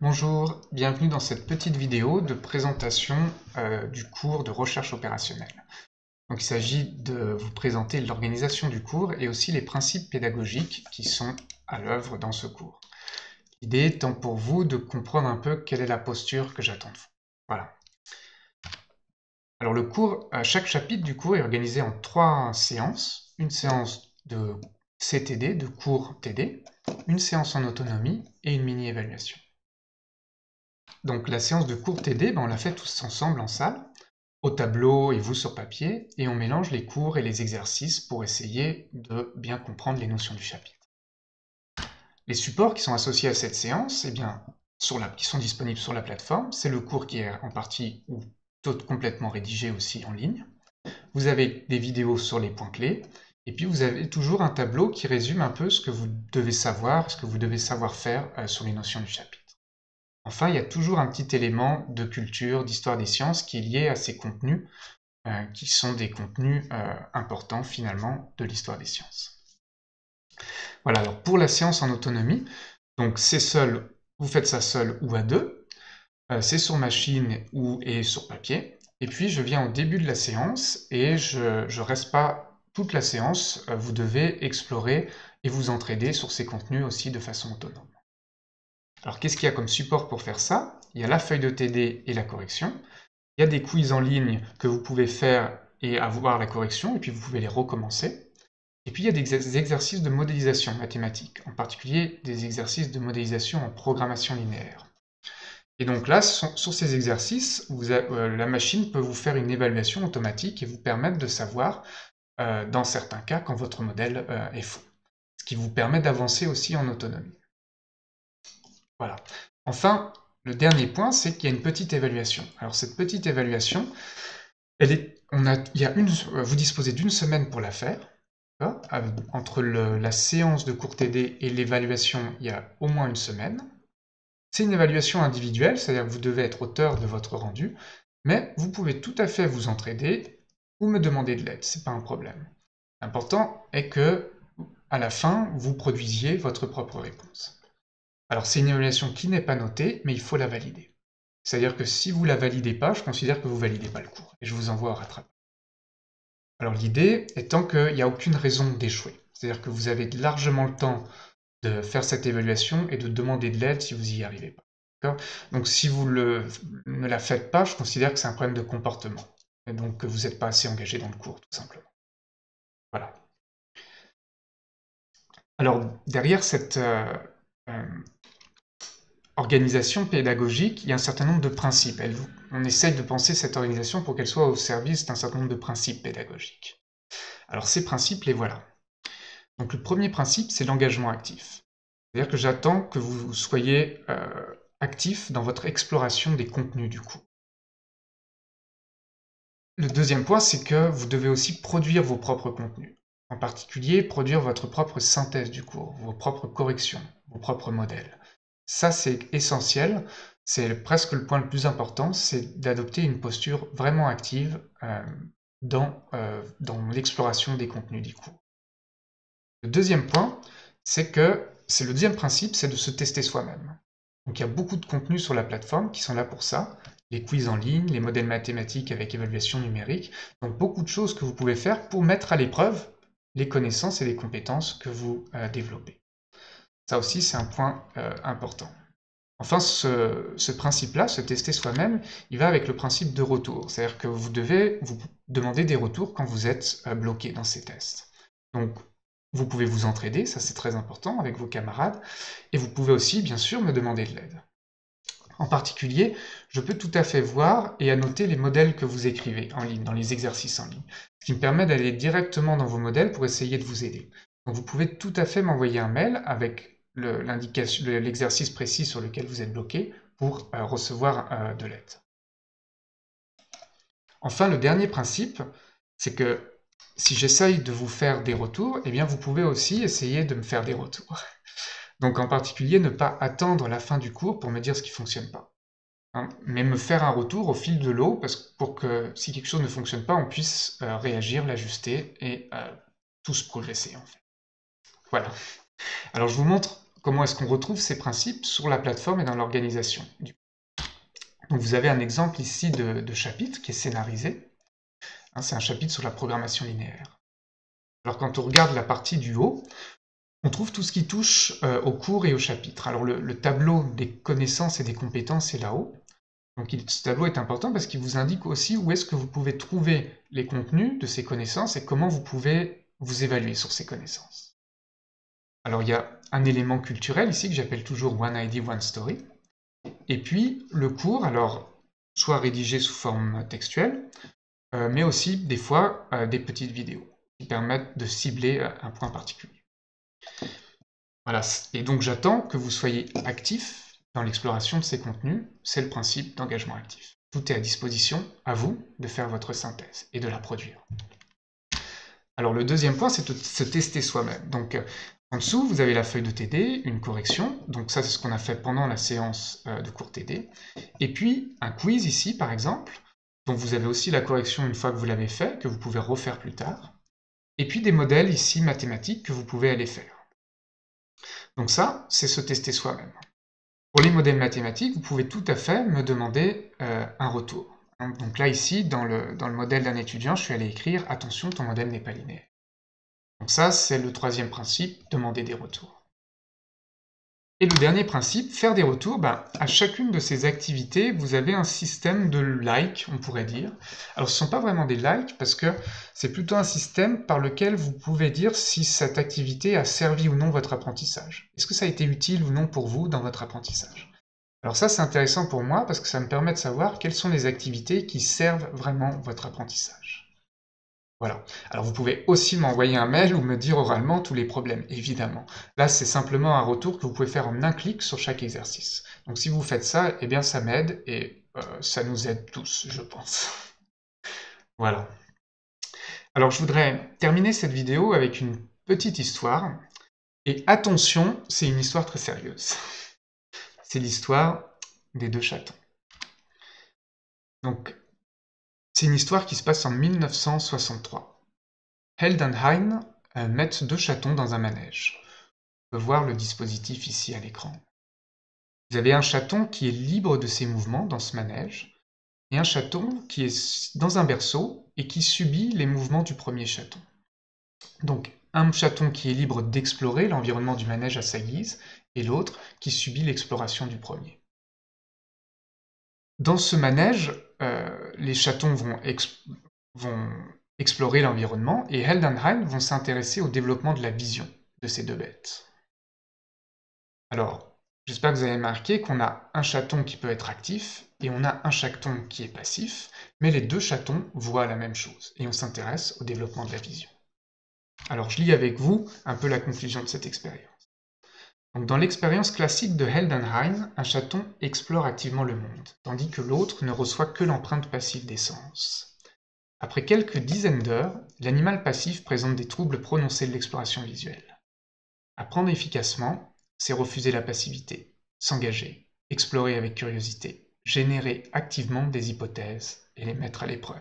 Bonjour, bienvenue dans cette petite vidéo de présentation du cours de recherche opérationnelle. Donc il s'agit de vous présenter l'organisation du cours et aussi les principes pédagogiques qui sont à l'œuvre dans ce cours. L'idée étant pour vous de comprendre un peu quelle est la posture que j'attends de vous. Voilà. Alors le cours, chaque chapitre du cours est organisé en 3 séances. Une séance de CTD, de cours TD, une séance en autonomie et une mini-évaluation. Donc la séance de cours TD, on l'a fait tous ensemble en salle, au tableau et vous sur papier, et on mélange les cours et les exercices pour essayer de bien comprendre les notions du chapitre. Les supports qui sont associés à cette séance, qui sont disponibles sur la plateforme, c'est le cours qui est en partie ou complètement rédigé aussi en ligne. Vous avez des vidéos sur les points clés, et puis vous avez toujours un tableau qui résume un peu ce que vous devez savoir, ce que vous devez savoir faire sur les notions du chapitre. Enfin, il y a toujours un petit élément de culture, d'histoire des sciences qui est lié à ces contenus, qui sont des contenus importants finalement de l'histoire des sciences. Voilà, alors pour la séance en autonomie, donc c'est seul, vous faites ça seul ou à deux, c'est sur machine et sur papier, et puis je viens au début de la séance et je reste pas toute la séance, vous devez explorer et vous entraider sur ces contenus aussi de façon autonome. Alors qu'est-ce qu'il y a comme support pour faire ça? Il y a la feuille de TD et la correction. Il y a des quiz en ligne que vous pouvez faire et avoir la correction, et puis vous pouvez les recommencer. Et puis il y a des exercices de modélisation mathématique, en particulier des exercices de modélisation en programmation linéaire. Et donc là, sur ces exercices, la machine peut vous faire une évaluation automatique et vous permettre de savoir, dans certains cas, quand votre modèle est faux. Ce qui vous permet d'avancer aussi en autonomie. Voilà. Enfin, le dernier point, c'est qu'il y a une petite évaluation. Alors cette petite évaluation, vous disposez d'une semaine pour la faire. Entre la séance de cours TD et l'évaluation, il y a au moins une semaine. C'est une évaluation individuelle, c'est-à-dire que vous devez être auteur de votre rendu, mais vous pouvez tout à fait vous entraider ou me demander de l'aide, c'est pas un problème. L'important est que, à la fin, vous produisiez votre propre réponse. Alors c'est une évaluation qui n'est pas notée, mais il faut la valider. C'est-à-dire que si vous ne la validez pas, je considère que vous ne validez pas le cours, et je vous envoie au rattrapage. Alors l'idée étant qu'il n'y a aucune raison d'échouer. C'est-à-dire que vous avez largement le temps de faire cette évaluation et de demander de l'aide si vous n'y arrivez pas. Donc si vous ne la faites pas, je considère que c'est un problème de comportement. Et donc que vous n'êtes pas assez engagé dans le cours, tout simplement. Voilà. Alors derrière cette organisation pédagogique, il y a un certain nombre de principes. On essaye de penser cette organisation pour qu'elle soit au service d'un certain nombre de principes pédagogiques. Alors ces principes, les voilà. Donc le premier principe, c'est l'engagement actif. C'est-à-dire que j'attends que vous soyez actif dans votre exploration des contenus du cours. Le deuxième point, c'est que vous devez aussi produire vos propres contenus. En particulier, produire votre propre synthèse du cours, vos propres corrections, vos propres modèles. Ça, c'est essentiel, c'est presque le point le plus important, c'est d'adopter une posture vraiment active dans l'exploration des contenus du cours. Le deuxième point, le deuxième principe, c'est de se tester soi-même. Donc il y a beaucoup de contenus sur la plateforme qui sont là pour ça, les quiz en ligne, les modèles mathématiques avec évaluation numérique, donc beaucoup de choses que vous pouvez faire pour mettre à l'épreuve les connaissances et les compétences que vous développez. Ça aussi, c'est un point important. Enfin, ce principe-là, se tester soi-même, il va avec le principe de retour. C'est-à-dire que vous devez vous demander des retours quand vous êtes bloqué dans ces tests. Donc, vous pouvez vous entraider, ça c'est très important, avec vos camarades, et vous pouvez aussi, bien sûr, me demander de l'aide. En particulier, je peux tout à fait voir et annoter les modèles que vous écrivez en ligne, dans les exercices en ligne, ce qui me permet d'aller directement dans vos modèles pour essayer de vous aider. Donc vous pouvez tout à fait m'envoyer un mail avec l'exercice précis sur lequel vous êtes bloqué pour recevoir de l'aide. Enfin, le dernier principe, c'est que si j'essaye de vous faire des retours, eh bien vous pouvez aussi essayer de me faire des retours. Donc en particulier, ne pas attendre la fin du cours pour me dire ce qui ne fonctionne pas. Mais me faire un retour au fil de l'eau, pour que si quelque chose ne fonctionne pas, on puisse réagir, l'ajuster et tous progresser en fait. Voilà. Alors je vous montre comment est-ce qu'on retrouve ces principes sur la plateforme et dans l'organisation. Donc vous avez un exemple ici de chapitre qui est scénarisé. C'est un chapitre sur la programmation linéaire. Alors quand on regarde la partie du haut, on trouve tout ce qui touche au cours et au chapitre. Alors le tableau des connaissances et des compétences est là-haut. Donc ce tableau est important parce qu'il vous indique aussi où est-ce que vous pouvez trouver les contenus de ces connaissances et comment vous pouvez vous évaluer sur ces connaissances. Alors il y a un élément culturel ici que j'appelle toujours One ID, One Story. Et puis le cours, alors soit rédigé sous forme textuelle, mais aussi des fois des petites vidéos qui permettent de cibler un point particulier. Voilà, et donc j'attends que vous soyez actifs dans l'exploration de ces contenus, c'est le principe d'engagement actif. Tout est à disposition, à vous, de faire votre synthèse et de la produire. Alors le deuxième point, c'est de se tester soi-même. Donc en dessous, vous avez la feuille de TD, une correction, donc ça c'est ce qu'on a fait pendant la séance de cours TD, et puis un quiz ici par exemple, dont vous avez aussi la correction une fois que vous l'avez fait, que vous pouvez refaire plus tard, et puis des modèles ici mathématiques que vous pouvez aller faire. Donc ça, c'est se tester soi-même. Pour les modèles mathématiques, vous pouvez tout à fait me demander un retour. Donc là, ici, dans le modèle d'un étudiant, je suis allé écrire « Attention, ton modèle n'est pas linéaire ». Donc ça, c'est le troisième principe, demander des retours. Et le dernier principe, faire des retours, à chacune de ces activités, vous avez un système de likes, on pourrait dire. Alors ce ne sont pas vraiment des likes, parce que c'est plutôt un système par lequel vous pouvez dire si cette activité a servi ou non votre apprentissage. Est-ce que ça a été utile ou non pour vous dans votre apprentissage? Alors ça, c'est intéressant pour moi, parce que ça me permet de savoir quelles sont les activités qui servent vraiment votre apprentissage. Voilà. Alors vous pouvez aussi m'envoyer un mail ou me dire oralement tous les problèmes, évidemment. Là, c'est simplement un retour que vous pouvez faire en un clic sur chaque exercice. Donc si vous faites ça, eh bien ça m'aide et ça nous aide tous, je pense. Voilà. Alors je voudrais terminer cette vidéo avec une petite histoire. Et attention, c'est une histoire très sérieuse. C'est l'histoire des deux chatons. Donc, c'est une histoire qui se passe en 1963. Held and Hein mettent deux chatons dans un manège. On peut voir le dispositif ici à l'écran. Vous avez un chaton qui est libre de ses mouvements dans ce manège, et un chaton qui est dans un berceau et qui subit les mouvements du premier chaton. Donc, un chaton qui est libre d'explorer l'environnement du manège à sa guise, et l'autre qui subit l'exploration du premier. Dans ce manège, les chatons vont explorer l'environnement et Held and Hein vont s'intéresser au développement de la vision de ces deux bêtes. Alors, j'espère que vous avez remarqué qu'on a un chaton qui peut être actif et on a un chaton qui est passif, mais les deux chatons voient la même chose et on s'intéresse au développement de la vision. Alors, je lis avec vous un peu la conclusion de cette expérience. Donc, dans l'expérience classique de Held and Hein, un chaton explore activement le monde, tandis que l'autre ne reçoit que l'empreinte passive des sens. Après quelques dizaines d'heures, l'animal passif présente des troubles prononcés de l'exploration visuelle. Apprendre efficacement, c'est refuser la passivité, s'engager, explorer avec curiosité, générer activement des hypothèses et les mettre à l'épreuve.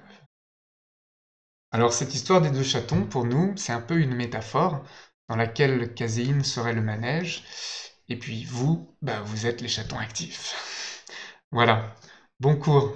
Alors cette histoire des deux chatons, pour nous, c'est un peu une métaphore dans laquelle caséine serait le manège, et puis vous, vous êtes les chatons actifs. Voilà, bon cours.